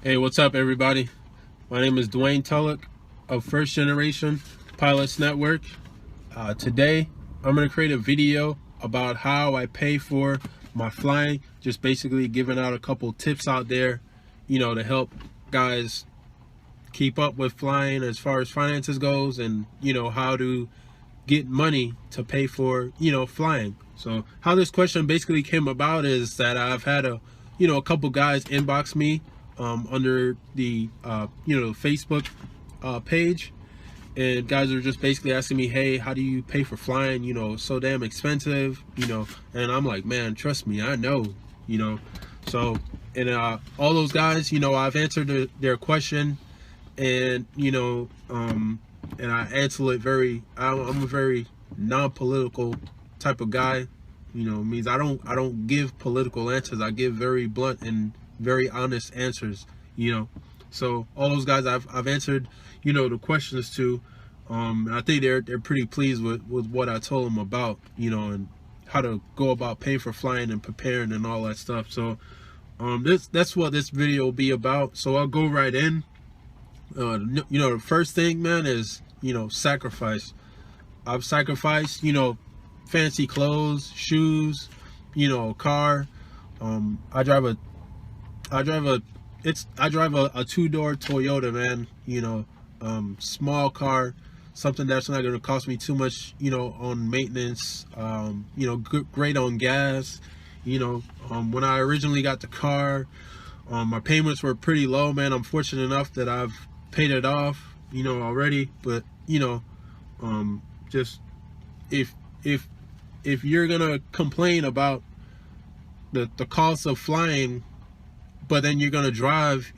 Hey, what's up, everybody? My name is Dwayne Tullock of First Generation Pilots Network. Today, I'm going to create a video about how I pay for my flying, just basically giving out a couple tips out there, to help guys keep up with flying as far as finances goes, and, how to get money to pay for, flying. So how this question basically came about is that I've had a couple guys inbox me under the Facebook page, and guys are just basically asking me, hey, how do you pay for flying? So damn expensive, and I'm like, man, trust me, I know, so, and all those guys, I've answered their question, and and I answer it I'm a very non-political type of guy. Means I don't give political answers. I give very blunt and very honest answers. So all those guys I've answered, the questions to. And I think they're pretty pleased with what I told them about, and how to go about paying for flying and preparing and all that stuff. So that's what this video will be about. So I'll go right in. The first thing, man, is sacrifice. I've sacrificed, fancy clothes, shoes, a car. I drive a I drive a a two-door Toyota, man. Small car, something that's not going to cost me too much, on maintenance. Great on gas. When I originally got the car, my payments were pretty low, man. I'm fortunate enough that I've paid it off, already. But just if if you're gonna complain about the cost of flying, but then you're gonna drive,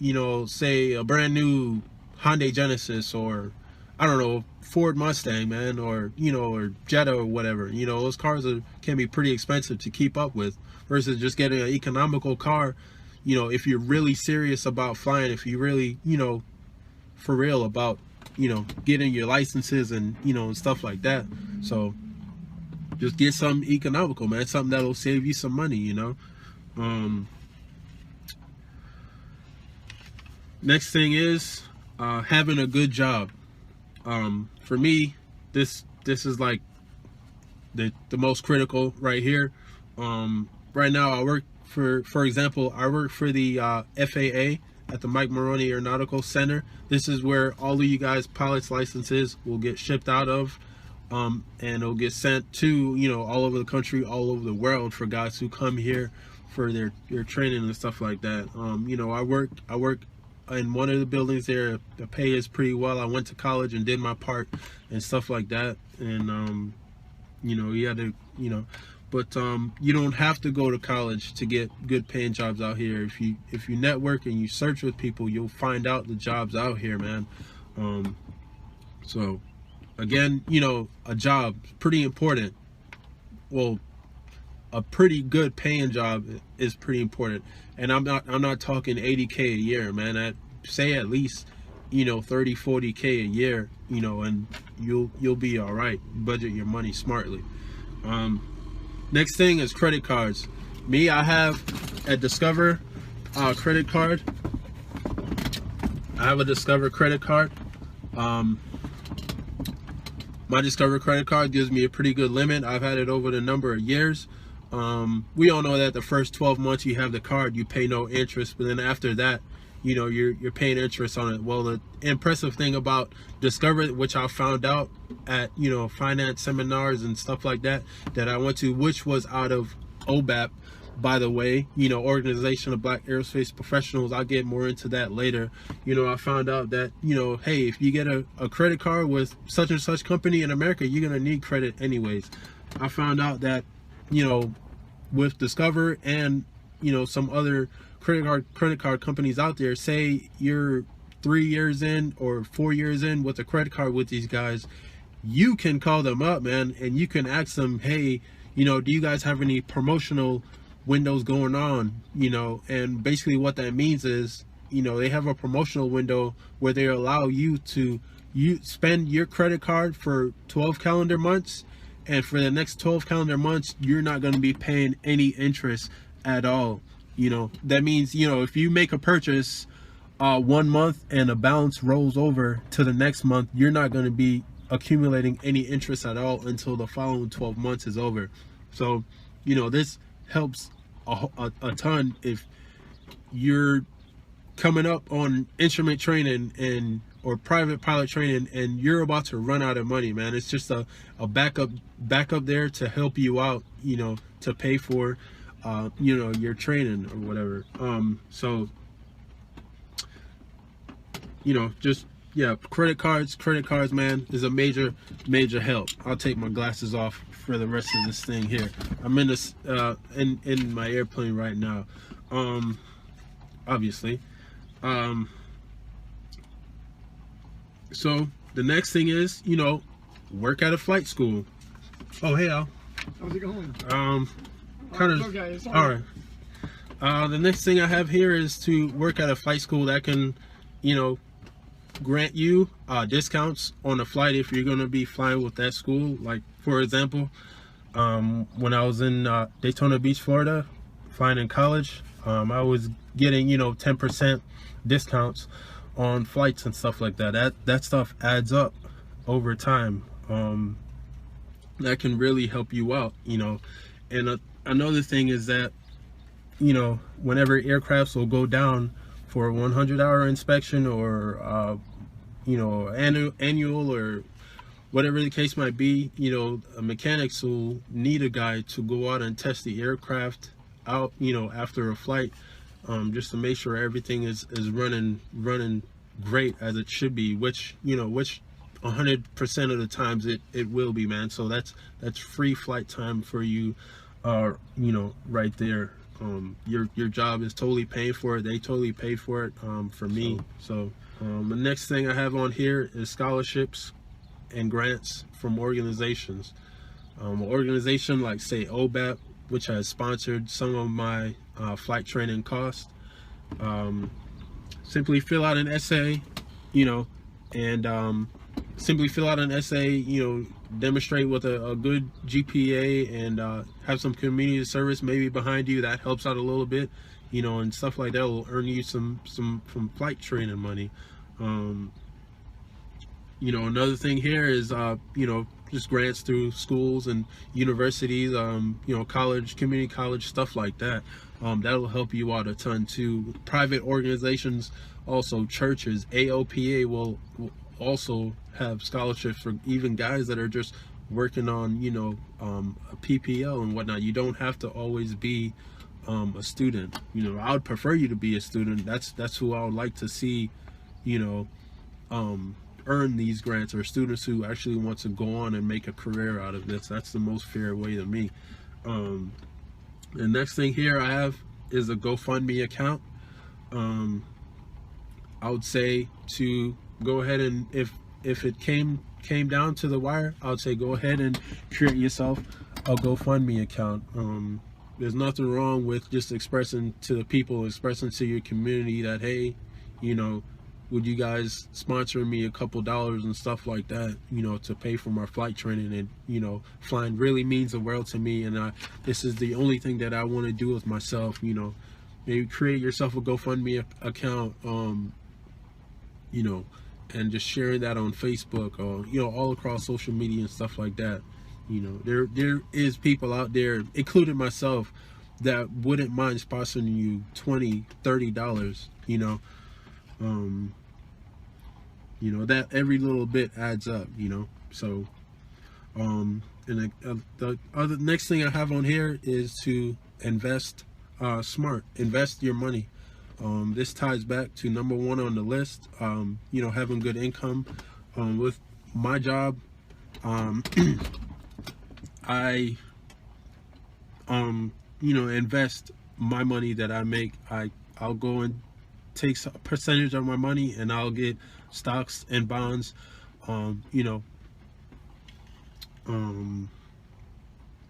say a brand new Hyundai Genesis, or I don't know, Ford Mustang, man, or or Jetta or whatever. Those cars can be pretty expensive to keep up with, versus just getting an economical car. If you're really serious about flying, if you really, for real about, getting your licenses and, and stuff like that. So just get something economical, man, something that'll save you some money. Next thing is having a good job. For me, this is like the most critical right here. Right now I work for example, I work for the FAA at the Mike Maroney Aeronautical Center. This is where all of you guys pilots licenses will get shipped out of, and it'll get sent to, all over the country, all over the world, for guys who come here for their training and stuff like that. I work in one of the buildings there. The pay is pretty well. I went to college and did my part and stuff like that. And you had to, but you don't have to go to college to get good paying jobs out here. If you network and you search with people, you'll find out the jobs out here, man. So again, a job is pretty important. Well, a pretty good paying job is pretty important, and I'm not talking 80K a year, man. I'd say at least 30, 40K a year, and you'll be all right. Budget your money smartly. Next thing is credit cards. Me, I have a Discover credit card. I have a Discover credit card. My Discover credit card gives me a pretty good limit. I've had it over the number of years. We all know that the first 12 months you have the card, you pay no interest, but then after that, you're paying interest on it. Well, the impressive thing about Discover, which I found out at finance seminars and stuff like that I went to, which was out of OBAP, by the way, Organization of Black Aerospace Professionals. I'll get more into that later. I found out that, hey, if you get a credit card with such and such company in America, you're gonna need credit anyways. I found out that, with Discover and some other credit card companies out there, say you're 3 years in or 4 years in with a credit card with these guys, you can call them up, man, and you can ask them, hey, do you guys have any promotional windows going on? And basically what that means is, they have a promotional window where they allow you to spend your credit card for 12 calendar months, and for the next 12 calendar months you're not going to be paying any interest at all. That means, if you make a purchase 1 month and a balance rolls over to the next month, you're not going to be accumulating any interest at all until the following 12 months is over. So, you know, this helps a ton if you're coming up on instrument training and or private pilot training and you're about to run out of money, man. It's just a backup there to help you out, you know, to pay for you know, your training or whatever. So, you know, just, yeah, credit cards, man, is a major help. I'll take my glasses off for the rest of this thing here. I'm in this in my airplane right now, obviously. So the next thing is, you know, work at a flight school. Oh, hey, Al. How's it going? Kind of. Okay, all right. The next thing I have here is to work at a flight school that can, you know, grant you discounts on a flight if you're going to be flying with that school. Like, for example, when I was in Daytona Beach, Florida, flying in college, I was getting, you know, 10% discounts on flights and stuff like that. That stuff adds up over time. That can really help you out, you know. And another thing is that, you know, whenever aircrafts will go down for a 100-hour inspection or you know, annual or whatever the case might be, you know, mechanics will need a guy to go out and test the aircraft out, you know, after a flight, just to make sure everything is running great as it should be, which, you know, 100% of the times it will be, man. So that's free flight time for you, you know, right there. Your job is totally paid for it. They totally pay for it, for me. So the next thing I have on here is scholarships and grants from organizations. An organization like, say, OBAP, which has sponsored some of my flight training costs. Simply fill out an essay, you know, and you know, demonstrate with a good GPA and have some community service maybe behind you. That helps out a little bit, you know, and stuff like that will earn you some flight training money. You know, another thing here is you know, just grants through schools and universities, you know, college, community college, stuff like that. That'll help you out a ton too. Private organizations, also churches, AOPA will also have scholarships for even guys that are just working on, you know, a PPL and whatnot. You don't have to always be a student. You know, I would prefer you to be a student. That's who I would like to see, you know, earn these grants, or students who actually want to go on and make a career out of this. That's the most fair way to me. The next thing here I have is a GoFundMe account. I would say to go ahead and if it came down to the wire, I would say go ahead and create yourself a GoFundMe account. There's nothing wrong with just expressing to the people, expressing to your community that, hey, you know, would you guys sponsor me a couple dollars and stuff like that, you know, to pay for my flight training. And, you know, flying really means the world to me, and this is the only thing that I want to do with myself. You know, maybe create yourself a GoFundMe account, you know, and just sharing that on Facebook or, you know, all across social media and stuff like that. You know, there is people out there, including myself, that wouldn't mind sponsoring you $20-$30, you know. You know, that every little bit adds up, you know. So and the other next thing I have on here is to invest smart. Invest your money. This ties back to number one on the list, you know, having good income. With my job, I you know, invest my money that I make. I'll go and take a percentage of my money and I'll get stocks and bonds. You know,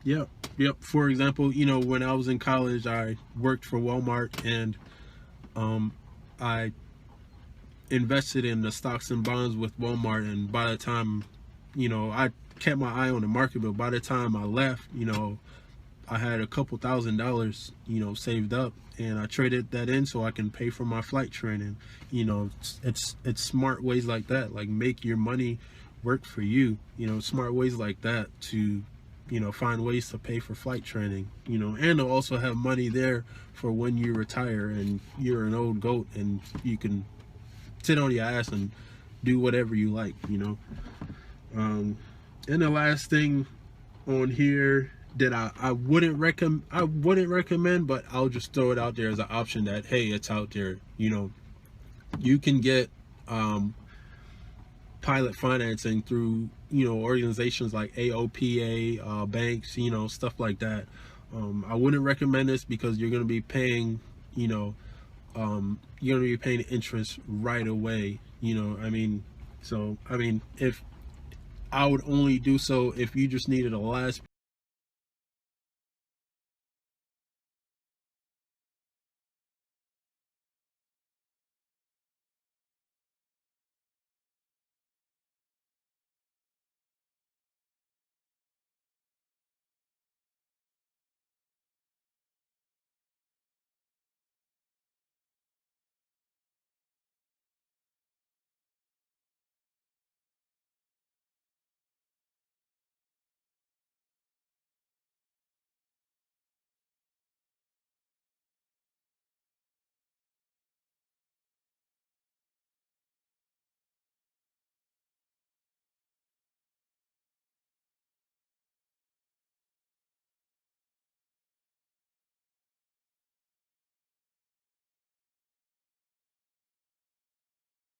yep. For example, you know, when I was in college, I worked for Walmart, and I invested in the stocks and bonds with Walmart. And by the time, you know, I kept my eye on the market, but by the time I left, you know, I had a couple $1,000s, saved up, and I traded that in so I can pay for my flight training. It's smart ways like that, like make your money work for you. Smart ways like that to find ways to pay for flight training, and to also have money there for when you retire and you're an old goat and you can sit on your ass and do whatever you like. And the last thing on here that I wouldn't recommend, but I'll just throw it out there as an option that, hey, it's out there. You can get pilot financing through organizations like AOPA, banks, stuff like that. I wouldn't recommend this because you're going to be paying you're going to be paying interest right away. So if I would only do so if you just needed a last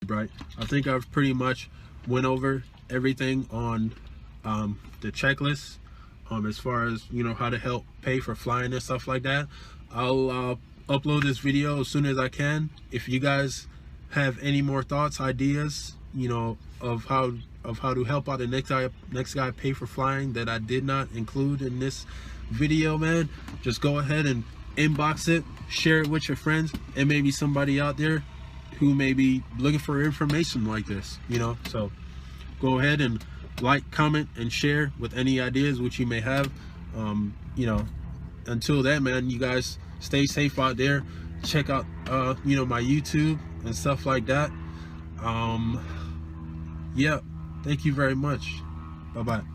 right. I think I've pretty much went over everything on the checklist, as far as how to help pay for flying and stuff like that. I'll upload this video as soon as I can. If you guys have any more thoughts, ideas, of how to help out the next guy pay for flying that I did not include in this video, man, just go ahead and inbox it, share it with your friends, and maybe somebody out there who may be looking for information like this. So go ahead and like, comment, and share with any ideas which you may have. Until then, man, you guys stay safe out there. Check out my YouTube and stuff like that. Yeah, thank you very much. Bye bye.